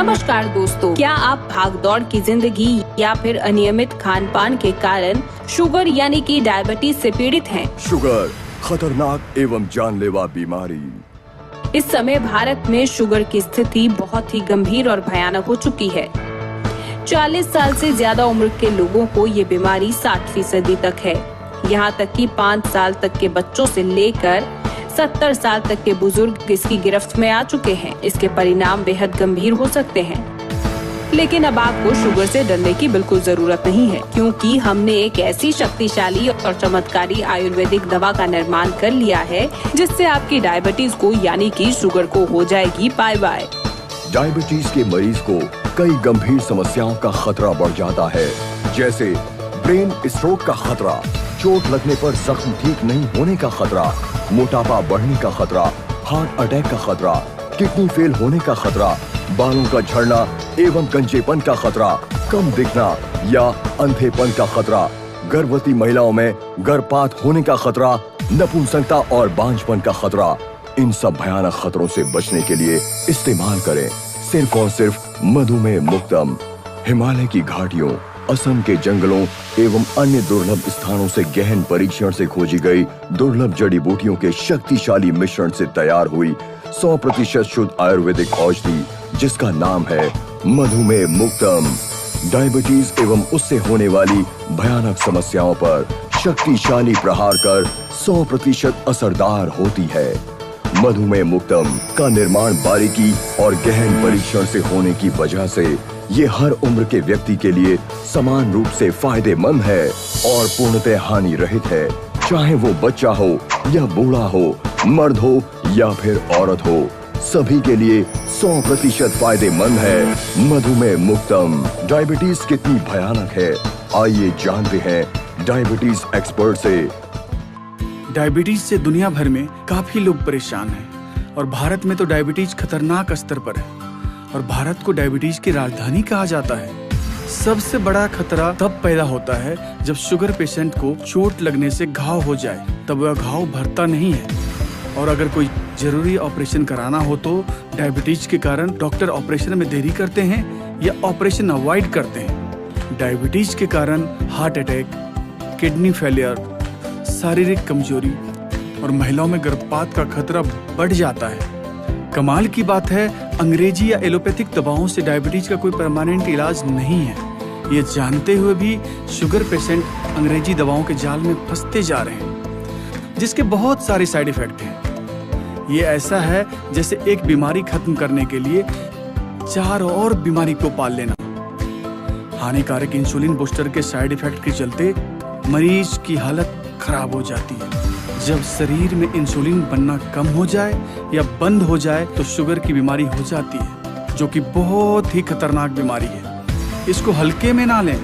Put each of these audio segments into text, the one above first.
नमस्कार दोस्तों, क्या आप भागदौड़ की जिंदगी या फिर अनियमित खान पान के कारण शुगर यानी कि डायबिटीज से पीड़ित हैं? शुगर खतरनाक एवं जानलेवा बीमारी। इस समय भारत में शुगर की स्थिति बहुत ही गंभीर और भयानक हो चुकी है। 40 साल से ज्यादा उम्र के लोगों को ये बीमारी 60% तक है। यहाँ तक कि 5 साल तक के बच्चों से लेकर 70 साल तक के बुजुर्ग इसकी गिरफ्त में आ चुके हैं। इसके परिणाम बेहद गंभीर हो सकते हैं। लेकिन अब आपको शुगर से डरने की बिल्कुल जरूरत नहीं है, क्योंकि हमने एक ऐसी शक्तिशाली और चमत्कारी आयुर्वेदिक दवा का निर्माण कर लिया है जिससे आपकी डायबिटीज को यानी कि शुगर को हो जाएगी बाय बाय। डायबिटीज के मरीज को कई गंभीर समस्याओं का खतरा बढ़ जाता है, जैसे ब्रेन स्ट्रोक का खतरा, चोट लगने पर जख्म ठीक नहीं होने का खतरा, मोटापा बढ़ने का खतरा, हार्ट अटैक का खतरा, किडनी फेल होने का खतरा, बालों का झड़ना एवं गंजेपन का खतरा, कम दिखना या अंधेपन का खतरा, गर्भवती महिलाओं में गर्भपात होने का खतरा, नपुंसकता और बांझपन का खतरा। इन सब भयानक खतरों से बचने के लिए इस्तेमाल करें सिर्फ और सिर्फ मधुमेह मुक्तम। हिमालय की घाटियों, असम के जंगलों एवं अन्य दुर्लभ स्थानों से गहन परीक्षण से खोजी गई दुर्लभ जड़ी बूटियों के शक्तिशाली मिश्रण से तैयार हुई 100% शुद्ध आयुर्वेदिक औषधि, जिसका नाम है मधुमेह मुक्तम। डायबिटीज एवं उससे होने वाली भयानक समस्याओं पर शक्तिशाली प्रहार कर 100% असरदार होती है। मधुमेह मुक्तम का निर्माण बारीकी और गहन परीक्षण से होने की वजह से ये हर उम्र के व्यक्ति के लिए समान रूप से फायदेमंद है और पूर्णतः हानि रहित है। चाहे वो बच्चा हो या बूढ़ा हो, मर्द हो या फिर औरत हो, सभी के लिए 100% फायदेमंद है। मधुमेह मुक्तम। डायबिटीज कितनी भयानक है, आइए जानते हैं डायबिटीज एक्सपर्ट से। डायबिटीज से दुनिया भर में काफी लोग परेशान हैं और भारत में तो डायबिटीज खतरनाक स्तर पर है और भारत को डायबिटीज की राजधानी कहा जाता है। सबसे बड़ा खतरा तब पैदा होता है जब शुगर पेशेंट को चोट लगने से घाव हो जाए, तब वह घाव भरता नहीं है और अगर कोई जरूरी ऑपरेशन कराना हो तो डायबिटीज के कारण डॉक्टर ऑपरेशन में देरी करते हैं या ऑपरेशन अवॉइड करते हैं। डायबिटीज के कारण हार्ट अटैक, किडनी फेलियर, शारीरिक कमजोरी और महिलाओं में गर्भपात का खतरा बढ़ जाता है। कमाल की बात है, अंग्रेजी या एलोपैथिक दवाओं से डायबिटीज का कोई परमानेंट इलाज नहीं है। ये जानते हुए भी शुगर पेशेंट अंग्रेजी दवाओं के जाल में फंसते जा रहे हैं, जिसके बहुत सारे साइड इफेक्ट हैं। ये ऐसा है जैसे एक बीमारी खत्म करने के लिए 4 और बीमारी को पाल लेना। हानिकारक इंसुलिन बूस्टर के साइड इफेक्ट के चलते मरीज की हालत खराब हो जाती है। जब शरीर में इंसुलिन बनना कम हो जाए या बंद हो जाए तो शुगर की बीमारी हो जाती है, जो कि बहुत ही खतरनाक बीमारी है। इसको हल्के में ना लें,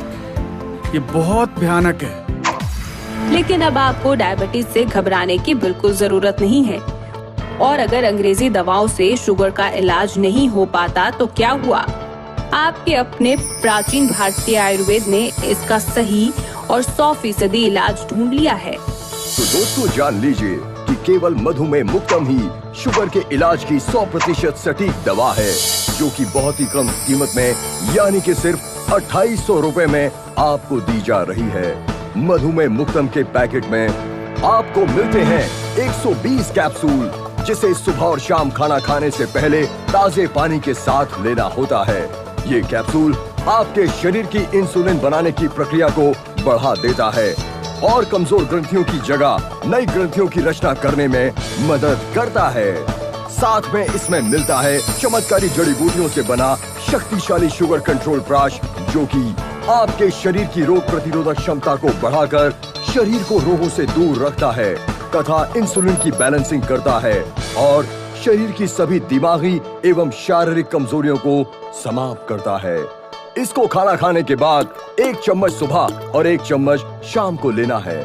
ये बहुत भयानक है। लेकिन अब आपको डायबिटीज से घबराने की बिल्कुल जरूरत नहीं है। और अगर अंग्रेजी दवाओं से शुगर का इलाज नहीं हो पाता तो क्या हुआ? आपके अपने प्राचीन भारतीय आयुर्वेद ने इसका सही और 100% इलाज ढूंढ लिया है। तो दोस्तों जान लीजिए कि केवल मधुमेह मुक्तम ही शुगर के इलाज की 100% सटीक दवा है, जो कि बहुत ही कम कीमत में यानी कि सिर्फ 2800 रुपए में आपको दी जा रही है। मधुमेह मुक्तम के पैकेट में आपको मिलते हैं 120 कैप्सूल, जिसे सुबह और शाम खाना खाने से पहले ताजे पानी के साथ लेना होता है। ये कैप्सूल आपके शरीर की इंसुलिन बनाने की प्रक्रिया को बढ़ा देता है और कमजोर ग्रंथियों की जगह नई ग्रंथियों की रचना करने में मदद करता है। साथ में इसमें मिलता है चमत्कारी जड़ी बूटियों से बना शक्तिशाली शुगर कंट्रोल ब्रश, जो कि आपके शरीर की रोग प्रतिरोधक क्षमता को बढ़ाकर शरीर को रोगों से दूर रखता है तथा इंसुलिन की बैलेंसिंग करता है और शरीर की सभी दिमागी एवं शारीरिक कमजोरियों को समाप्त करता है। इसको खाना खाने के बाद 1 चम्मच सुबह और 1 चम्मच शाम को लेना है।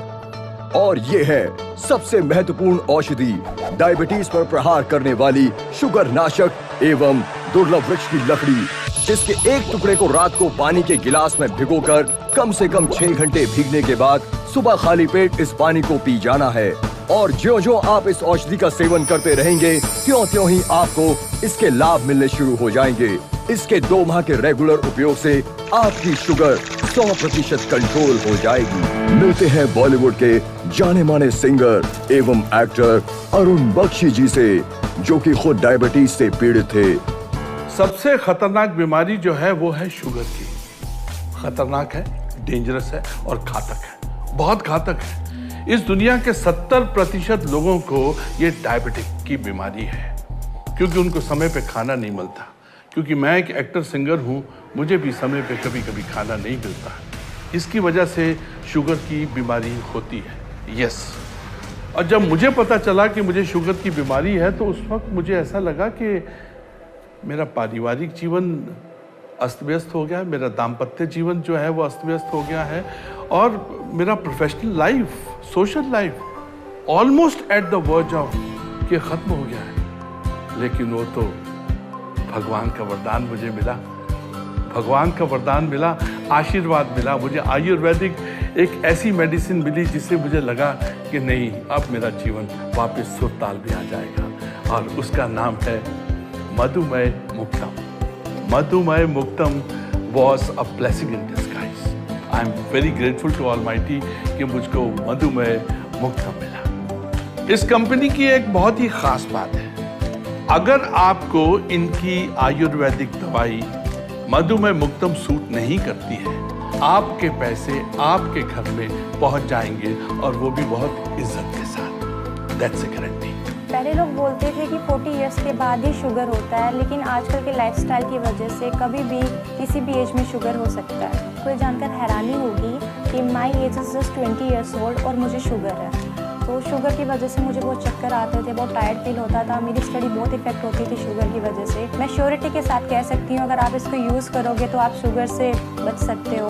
और ये है सबसे महत्वपूर्ण औषधि, डायबिटीज पर प्रहार करने वाली शुगर नाशक एवं दुर्लभ वृक्ष की लकड़ी, जिसके एक टुकड़े को रात को पानी के गिलास में भिगोकर कम से कम 6 घंटे भीगने के बाद सुबह खाली पेट इस पानी को पी जाना है। और ज्यों-ज्यों आप इस औषधि का सेवन करते रहेंगे, त्यों-त्यों ही आपको इसके लाभ मिलने शुरू हो जाएंगे। इसके 2 माह के रेगुलर उपयोग से आपकी शुगर 100% कंट्रोल हो जाएगी। मिलते हैं बॉलीवुड के जाने माने सिंगर एवं एक्टर अरुण बख्शी जी से, जो कि खुद डायबिटीज से पीड़ित थे। सबसे खतरनाक बीमारी जो है वो है शुगर की। खतरनाक है, डेंजरस है और घातक है, बहुत घातक है। इस दुनिया के 70% लोगों को ये डायबिटिक की बीमारी है, क्योंकि उनको समय पे खाना नहीं मिलता। क्योंकि मैं एक एक्टर सिंगर हूँ, मुझे भी समय पे कभी कभी खाना नहीं मिलता। इसकी वजह से शुगर की बीमारी होती है। यस, और जब मुझे पता चला कि मुझे शुगर की बीमारी है, तो उस वक्त मुझे ऐसा लगा कि मेरा पारिवारिक जीवन अस्त व्यस्त हो गया, मेरा दाम्पत्य जीवन जो है वो अस्त व्यस्त हो गया है, और मेरा professional life, social life almost at the verge of कि खत्म हो गया है। लेकिन वो तो भगवान का वरदान मुझे मिला, भगवान का वरदान मिला, आशीर्वाद मिला मुझे। आयुर्वेदिक एक ऐसी मेडिसिन मिली जिससे मुझे लगा कि नहीं, अब मेरा जीवन वापस सुरताल में आ जाएगा, और उसका नाम है मधुमेह मुक्तम। मधुमेह मुक्तम was a blessing in disguise. I am very grateful to Almighty कि मुझको मधुमेह मुक्तम मिला। इस कंपनी की एक बहुत ही खास बात है, अगर आपको इनकी आयुर्वेदिक दवाई मधुमेह मुक्तम सूट नहीं करती है, आपके पैसे आपके घर में पहुंच जाएंगे, और वो भी बहुत इज्जत के साथ। That's a guarantee. पहले लोग बोलते थे कि 40 इयर्स के बाद ही शुगर होता है, लेकिन आजकल के लाइफस्टाइल की वजह से कभी भी किसी भी एज में शुगर हो सकता है। कोई जानकर हैरानी होगी कि my age is just 20 years old और मुझे शुगर है। तो शुगर की वजह से मुझे बहुत चक्कर आते थे, बहुत टायर्ड फील होता था, मेरी स्टडी बहुत इफेक्ट होती थी शुगर की वजह से। मैं श्योरिटी के साथ कह सकती हूँ, अगर आप इसको यूज़ करोगे तो आप शुगर से बच सकते हो,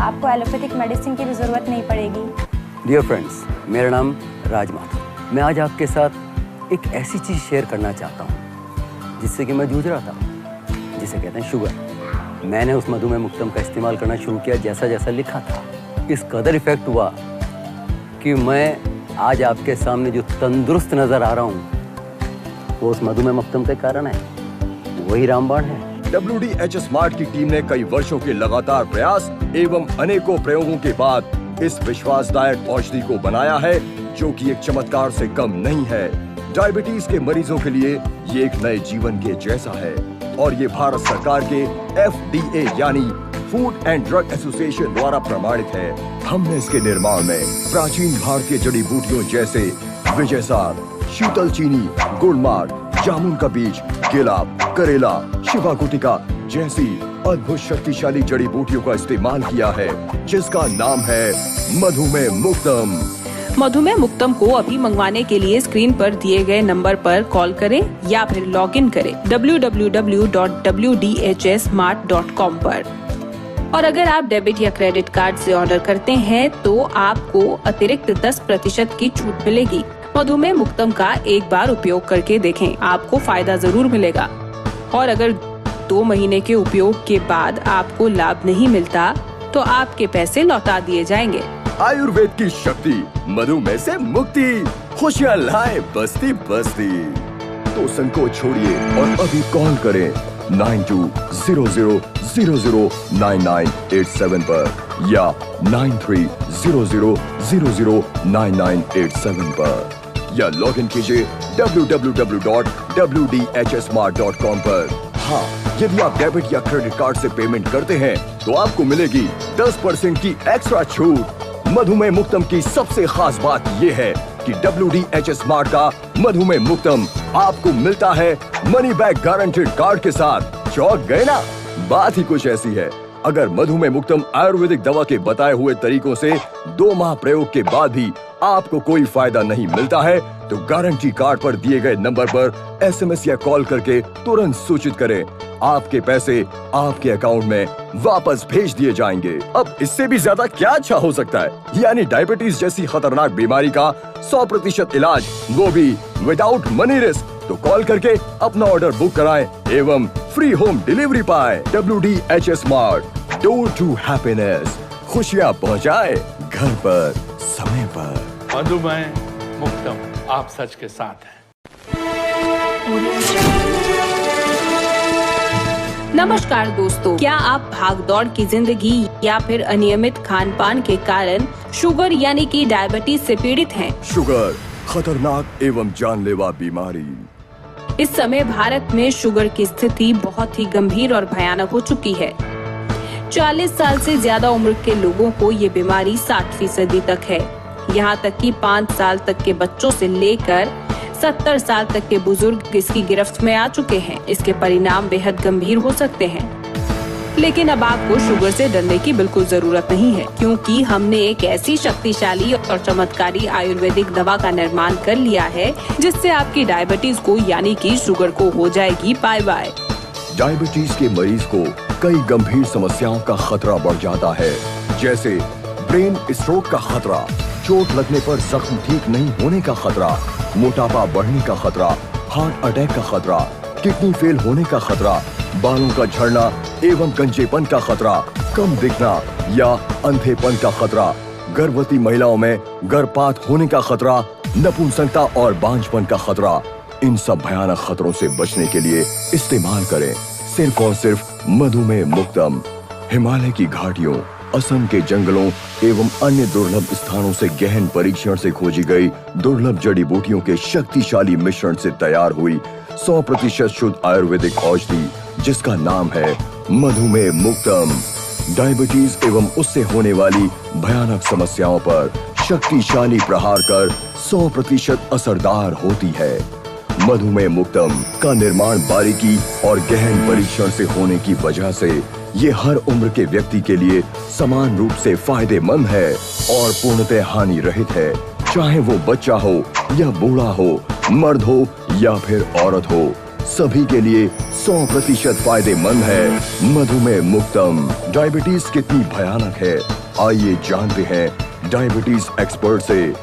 आपको एलोपैथिक मेडिसिन की भी ज़रूरत नहीं पड़ेगी। डियर फ्रेंड्स, मेरा नाम राज माथुर। मैं आज आपके साथ एक ऐसी चीज़ शेयर करना चाहता हूँ जिससे कि मैं जूझ रहा था, जिसे कहते हैं शुगर। मैंने उस मधुमेह मुक्तम का इस्तेमाल करना शुरू किया जैसा जैसा लिखा था। इस कदर इफेक्ट हुआ कि मैं आज आपके सामने जो तंदुरुस्त नजर आ रहा हूँ वो उस मधुमेह मुक्तम के कारण है, वही रामबाण है। WDH स्मार्ट की टीम ने कई वर्षों के लगातार प्रयास एवं अनेकों प्रयोगों के बाद इस विश्वासदायक औषधि को बनाया है, जो कि एक चमत्कार से कम नहीं है। डायबिटीज के मरीजों के लिए ये एक नए जीवन के जैसा है, और ये भारत सरकार के FDA यानी फूड एंड ड्रग एसोसिएशन द्वारा प्रमाणित है। हमने इसके निर्माण में प्राचीन भारतीय जड़ी बूटियों जैसे विजयसार, शीतल चीनी, गुड़मार्ग, जामुन का बीज, केला, करेला, शिवा गुटिका जैसी अद्भुत शक्तिशाली जड़ी बूटियों का इस्तेमाल किया है, जिसका नाम है मधुमेह मुक्तम। मधुमेह मुक्तम को अभी मंगवाने के लिए स्क्रीन पर दिए गए नंबर पर कॉल करें या फिर लॉगिन करें www.wdhsmart.com पर। और अगर आप डेबिट या क्रेडिट कार्ड से ऑर्डर करते हैं तो आपको अतिरिक्त 10% की छूट मिलेगी। मधुमेह मुक्तम का एक बार उपयोग करके देखें, आपको फायदा जरूर मिलेगा। और अगर 2 महीने के उपयोग के बाद आपको लाभ नहीं मिलता तो आपके पैसे लौटा दिए जाएंगे। आयुर्वेद की शक्ति, मधुमेह से मुक्ति, खुशियाँ लाए बस्ती बस्ती। तो संकोच छोड़िए और अभी कॉल करें 9200009987 पर या 9300009987 पर, या लॉग इन कीजिए www.wdhsmart.com पर। हाँ, यदि आप डेबिट या क्रेडिट कार्ड से पेमेंट करते हैं तो आपको मिलेगी 10% की एक्स्ट्रा छूट। मधुमेह मुक्तम की सबसे खास बात ये है कि WDH स्मार्ट का मधुमेह मुक्तम आपको मिलता है मनी बैक गारंटेड कार्ड के साथ। चौंक गए ना? बात ही कुछ ऐसी है। अगर मधुमेह मुक्तम आयुर्वेदिक दवा के बताए हुए तरीकों से 2 माह प्रयोग के बाद भी आपको कोई फायदा नहीं मिलता है तो गारंटी कार्ड पर दिए गए नंबर पर SMS या कॉल करके तुरंत सूचित करें। आपके पैसे आपके अकाउंट में वापस भेज दिए जाएंगे। अब इससे भी ज्यादा क्या अच्छा हो सकता है? यानी डायबिटीज जैसी खतरनाक बीमारी का 100% इलाज, वो भी विदाउट मनी रिस्क। तो कॉल करके अपना ऑर्डर बुक कराएं एवं फ्री होम डिलीवरी पाएं। WDH smart, door to happiness. खुशियाँ पहुँचाए घर पर समय पर। मधुमेह मुक्तम, आप सच के साथ हैं। नमस्कार दोस्तों, क्या आप भागदौड़ की जिंदगी या फिर अनियमित खान पान के कारण शुगर यानी कि डायबिटीज से पीड़ित हैं? शुगर खतरनाक एवं जानलेवा बीमारी। इस समय भारत में शुगर की स्थिति बहुत ही गंभीर और भयानक हो चुकी है। 40 साल से ज्यादा उम्र के लोगों को ये बीमारी 60% तक है। यहाँ तक कि 5 साल तक के बच्चों से लेकर 70 साल तक के बुजुर्ग इसकी गिरफ्त में आ चुके हैं। इसके परिणाम बेहद गंभीर हो सकते हैं। लेकिन अब आपको शुगर से डरने की बिल्कुल जरूरत नहीं है, क्योंकि हमने एक ऐसी शक्तिशाली और चमत्कारी आयुर्वेदिक दवा का निर्माण कर लिया है जिससे आपकी डायबिटीज को यानी कि शुगर को हो जाएगी बाय बाय। डायबिटीज के मरीज को कई गंभीर समस्याओं का खतरा बढ़ जाता है, जैसे ब्रेन स्ट्रोक का खतरा, चोट लगने पर जख्म ठीक नहीं होने का खतरा, मोटापा बढ़ने का खतरा, हार्ट अटैक का खतरा, किडनी फेल होने का खतरा, बालों का झड़ना एवं गंजेपन का खतरा, कम दिखना या अंधेपन का खतरा, गर्भवती महिलाओं में गर्भपात होने का खतरा, नपुंसकता और बांझपन का खतरा। इन सब भयानक खतरों से बचने के लिए इस्तेमाल करें सिर्फ और सिर्फ मधुमेह मुक्तम। हिमालय की घाटियों, असम के जंगलों एवं अन्य दुर्लभ स्थानों से गहन परीक्षण से खोजी गई दुर्लभ जड़ी बूटियों के शक्तिशाली मिश्रण से तैयार हुई 100% शुद्ध आयुर्वेदिक औषधि, जिसका नाम है मधुमेह मुक्तम। डायबिटीज एवं उससे होने वाली भयानक समस्याओं पर शक्तिशाली प्रहार कर 100% असरदार होती है। मधुमेह मुक्तम का निर्माण बारीकी और गहन परीक्षण से होने की वजह से ये हर उम्र के व्यक्ति के लिए समान रूप से फायदेमंद है और पूर्णतः हानि रहित है, चाहे वो बच्चा हो या बूढ़ा हो, मर्द हो या फिर औरत हो, सभी के लिए 100% फायदेमंद है। मधुमेह मुक्तम। डायबिटीज कितनी भयानक है, आइए जानते हैं डायबिटीज एक्सपर्ट से।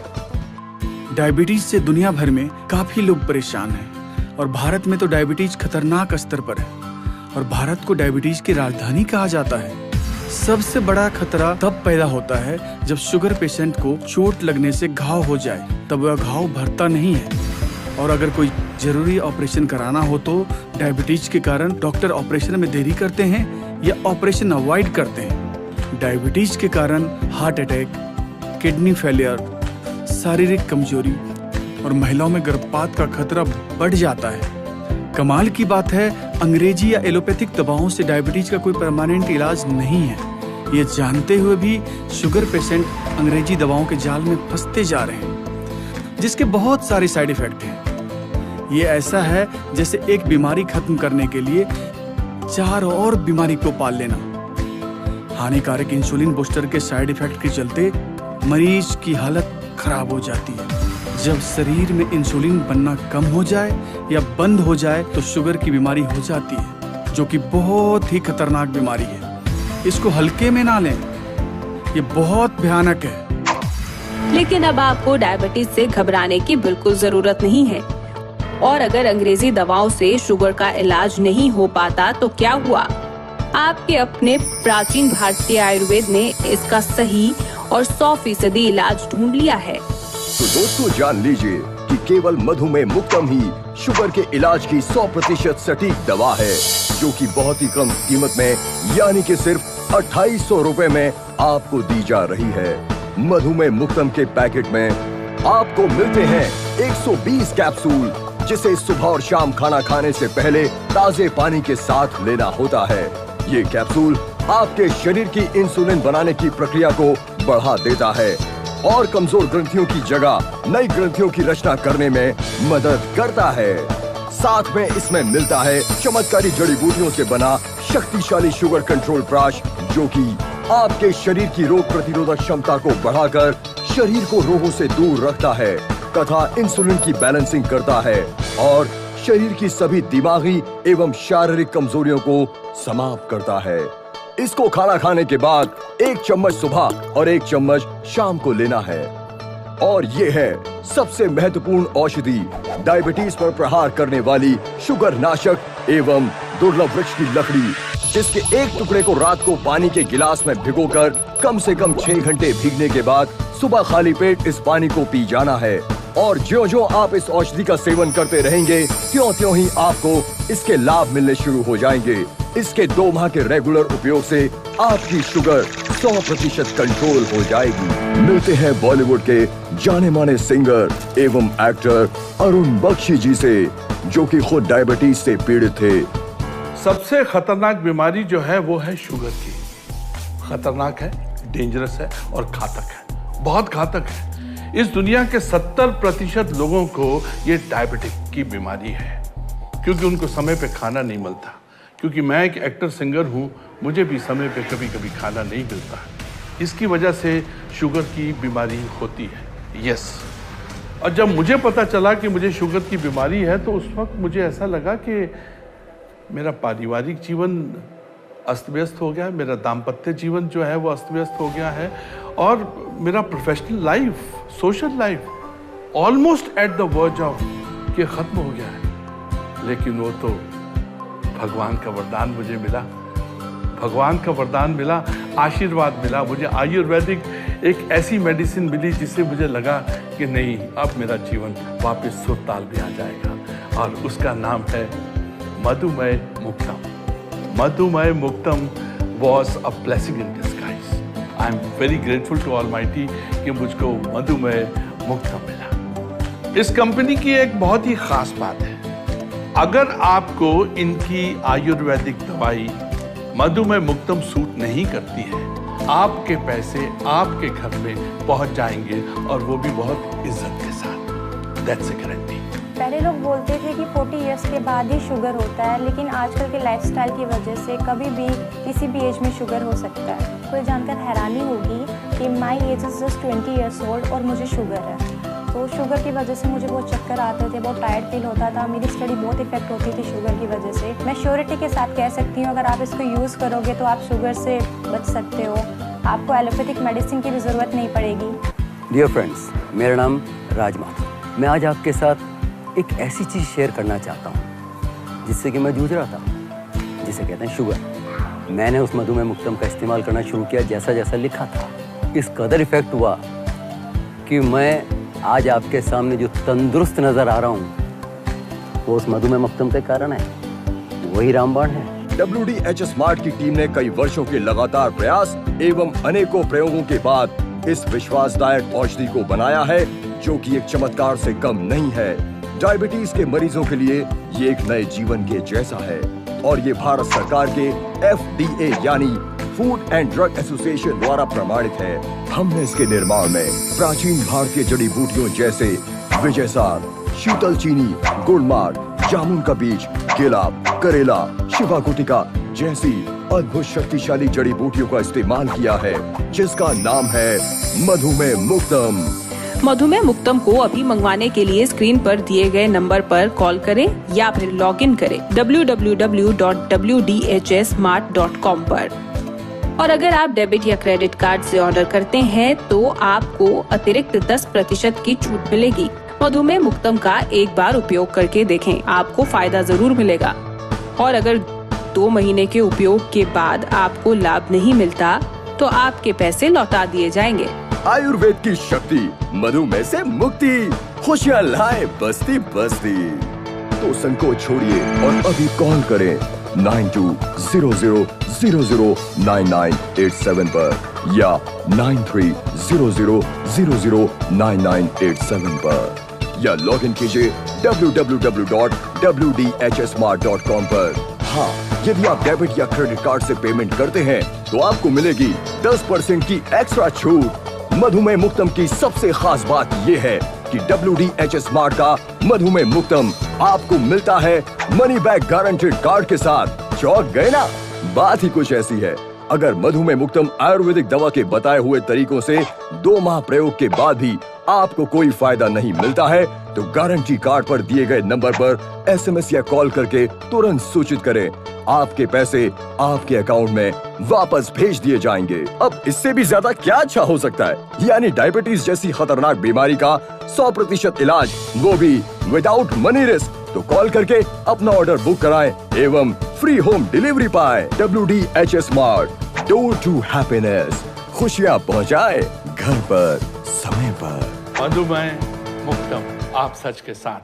डायबिटीज से दुनिया भर में काफी लोग परेशान हैं और भारत में तो डायबिटीज खतरनाक स्तर पर है और भारत को डायबिटीज की राजधानी कहा जाता है। सबसे बड़ा खतरा तब पैदा होता है जब शुगर पेशेंट को चोट लगने से घाव हो जाए, तब वह घाव भरता नहीं है और अगर कोई जरूरी ऑपरेशन कराना हो तो डायबिटीज के कारण डॉक्टर ऑपरेशन में देरी करते हैं या ऑपरेशन अवॉइड करते हैं। डायबिटीज के कारण हार्ट अटैक, किडनी फेलियर, शारीरिक कमजोरी और महिलाओं में गर्भपात का खतरा बढ़ जाता है। कमाल की बात है, अंग्रेजी या एलोपैथिक दवाओं से डायबिटीज का कोई परमानेंट इलाज नहीं है। ये जानते हुए भी शुगर पेशेंट अंग्रेजी दवाओं के जाल में फंसते जा रहे हैं, जिसके बहुत सारे साइड इफेक्ट हैं। ये ऐसा है जैसे एक बीमारी खत्म करने के लिए 4 और बीमारी को पाल लेना। हानिकारक इंसुलिन बूस्टर के साइड इफेक्ट के चलते मरीज की हालत खराब हो जाती है। जब शरीर में इंसुलिन बनना कम हो जाए या बंद हो जाए तो शुगर की बीमारी हो जाती है, जो कि बहुत ही खतरनाक बीमारी है। इसको हल्के में ना लें, ये बहुत भयानक है। लेकिन अब आपको डायबिटीज से घबराने की बिल्कुल जरूरत नहीं है। और अगर अंग्रेजी दवाओं से शुगर का इलाज नहीं हो पाता तो क्या हुआ? आपके अपने प्राचीन भारतीय आयुर्वेद ने इसका सही और 100% इलाज ढूंढ लिया है। तो दोस्तों जान लीजिए कि केवल मधुमेह मुक्तम ही शुगर के इलाज की 100% सटीक दवा है, जो कि बहुत ही कम कीमत में यानी कि सिर्फ 2800 रुपए में आपको दी जा रही है। मधुमेह मुक्तम के पैकेट में आपको मिलते हैं 120 कैप्सूल, जिसे सुबह और शाम खाना खाने से पहले ताजे पानी के साथ लेना होता है। ये कैप्सूल आपके शरीर की इंसुलिन बनाने की प्रक्रिया को बढ़ा देता है और कमजोर ग्रंथियों की जगह नई ग्रंथियों की रचना करने में मदद करता है। साथ में इसमें मिलता है चमत्कारी जड़ी बूटियों से बना शक्तिशाली शुगर कंट्रोल ब्रश, जो कि आपके शरीर की रोग प्रतिरोधक क्षमता को बढ़ाकर शरीर को रोगों से दूर रखता है तथा इंसुलिन की बैलेंसिंग करता है और शरीर की सभी दिमागी एवं शारीरिक कमजोरियों को समाप्त करता है। इसको खाना खाने के बाद 1 चम्मच सुबह और 1 चम्मच शाम को लेना है। और ये है सबसे महत्वपूर्ण औषधि, डायबिटीज पर प्रहार करने वाली शुगर नाशक एवं दुर्लभ वृक्ष की लकड़ी, जिसके एक टुकड़े को रात को पानी के गिलास में भिगोकर कम से कम 6 घंटे भीगने के बाद सुबह खाली पेट इस पानी को पी जाना है। और ज्यों-ज्यों आप इस औषधि का सेवन करते रहेंगे, त्यों-त्यों ही आपको इसके लाभ मिलने शुरू हो जाएंगे। इसके 2 माह के रेगुलर उपयोग से आपकी शुगर 100% कंट्रोल हो जाएगी। मिलते हैं बॉलीवुड के जाने माने सिंगर एवं एक्टर अरुण बख्शी जी से, जो कि खुद डायबिटीज से पीड़ित थे। सबसे खतरनाक बीमारी जो है वो है शुगर की। खतरनाक है, डेंजरस है और घातक है, बहुत घातक है। इस दुनिया के 70% लोगों को ये डायबिटिक की बीमारी है, क्योंकि उनको समय पे खाना नहीं मिलता। क्योंकि मैं एक एक्टर सिंगर हूँ, मुझे भी समय पे कभी कभी खाना नहीं मिलता है। इसकी वजह से शुगर की बीमारी होती है। यस, और जब मुझे पता चला कि मुझे शुगर की बीमारी है, तो उस वक्त मुझे ऐसा लगा कि मेरा पारिवारिक जीवन अस्त व्यस्त हो गया है, मेरा दाम्पत्य जीवन जो है वो अस्त व्यस्त हो गया है, और मेरा professional life, social life almost at the verge of कि खत्म हो गया है। लेकिन वो तो भगवान का वरदान मुझे मिला, भगवान का वरदान मिला, आशीर्वाद मिला। मुझे आयुर्वेदिक एक ऐसी मेडिसिन मिली जिससे मुझे लगा कि नहीं, अब मेरा जीवन वापस सुरताल में आ जाएगा, और उसका नाम है मधुमेह मुक्तम। मधुमेह मुक्तम was a blessing in disguise. I am very grateful to Almighty कि मुझको मधुमेह मुक्तम मिला। इस कंपनी की एक बहुत ही खास बात है, अगर आपको इनकी आयुर्वेदिक दवाई मधुमेह मुक्तम सूट नहीं करती है, आपके पैसे आपके घर में पहुंच जाएंगे, और वो भी बहुत इज्जत के साथ। That's a guarantee. पहले लोग बोलते थे कि 40 इयर्स के बाद ही शुगर होता है, लेकिन आजकल के लाइफस्टाइल की वजह से कभी भी किसी भी एज में शुगर हो सकता है। कोई जानकर हैरानी होगी कि my age is just 20 years old और मुझे शुगर है। तो शुगर की वजह से मुझे बहुत चक्कर आते थे, बहुत टायर्ड फील होता था, मेरी स्टडी बहुत इफेक्ट होती थी शुगर की वजह से। मैं श्योरिटी के साथ कह सकती हूँ, अगर आप इसको यूज़ करोगे तो आप शुगर से बच सकते हो, आपको एलोपैथिक मेडिसिन की भी ज़रूरत नहीं पड़ेगी। डियर फ्रेंड्स, मेरा नाम राज माथुर। मैं आज आपके साथ एक ऐसी चीज़ शेयर करना चाहता हूँ जिससे कि मैं जूझ रहा था, जिसे कहते हैं शुगर। मैंने उस मधुमेह मुक्तम का इस्तेमाल करना शुरू किया जैसा जैसा लिखा था। इस कदर इफेक्ट हुआ कि मैं आज आपके सामने जो तंदुरुस्त नज़र आ रहा हूँ, वो उस मधुमेह मुक्तम के कारण है, वही रामबाण है। WDH स्मार्ट की टीम ने कई वर्षों के लगातार प्रयास एवं अनेकों प्रयोगों के बाद इस विश्वासदायक औषधि को बनाया है, जो कि एक चमत्कार से कम नहीं है। डायबिटीज के मरीजों के लिए ये एक नए जीवन के जैसा है, और ये भारत सरकार के FDA यानी फूड एंड ड्रग एसोसिएशन द्वारा प्रमाणित है। हमने इसके निर्माण में प्राचीन भारतीय जड़ी बूटियों जैसे विजयसार, शीतल चीनी, गुड़मार्ग, जामुन का बीज, केला, करेला, शिवा गुटिका जैसी अद्भुत शक्तिशाली जड़ी बूटियों का इस्तेमाल किया है, जिसका नाम है मधुमेह मुक्तम। मधुमेह मुक्तम को अभी मंगवाने के लिए स्क्रीन पर दिए गए नंबर पर कॉल करें या फिर लॉग इन करें www.wdhsmart.com पर। और अगर आप डेबिट या क्रेडिट कार्ड से ऑर्डर करते हैं तो आपको अतिरिक्त 10% की छूट मिलेगी। मधुमेह मुक्तम का एक बार उपयोग करके देखें, आपको फायदा जरूर मिलेगा। और अगर 2 महीने के उपयोग के बाद आपको लाभ नहीं मिलता तो आपके पैसे लौटा दिए जाएंगे। आयुर्वेद की शक्ति, मधुमेह से मुक्ति, खुशियाँ लाए बस्ती बस्ती। तो संकोच छोड़िए और अभी कॉल करें 9200009987 पर या 9300009987 पर, या लॉग इन कीजिए www.wdhsmart.com पर। हाँ, यदि आप डेबिट या क्रेडिट कार्ड से पेमेंट करते हैं तो आपको मिलेगी 10% की एक्स्ट्रा छूट। मधुमेह मुक्तम की सबसे खास बात ये है कि WDH स्मार्ट का मधुमेह मुक्तम आपको मिलता है मनी बैक गारंटेड कार्ड के साथ। चौंक गए ना? बात ही कुछ ऐसी है। अगर मधुमेह मुक्तम आयुर्वेदिक दवा के बताए हुए तरीकों से 2 माह प्रयोग के बाद भी आपको कोई फायदा नहीं मिलता है तो गारंटी कार्ड पर दिए गए नंबर पर SMS या कॉल करके तुरंत सूचित करें। आपके पैसे आपके अकाउंट में वापस भेज दिए जाएंगे। अब इससे भी ज्यादा क्या अच्छा हो सकता है? यानी डायबिटीज जैसी खतरनाक बीमारी का 100% इलाज, वो भी विदाउट मनी रिस्क। तो कॉल करके अपना ऑर्डर बुक कराएं एवं फ्री होम डिलीवरी पाएं। WDH smart, door to happiness. खुशियाँ पहुँचाए घर पर समय पर। मधुमेह मुक्तम, आप सच के साथ।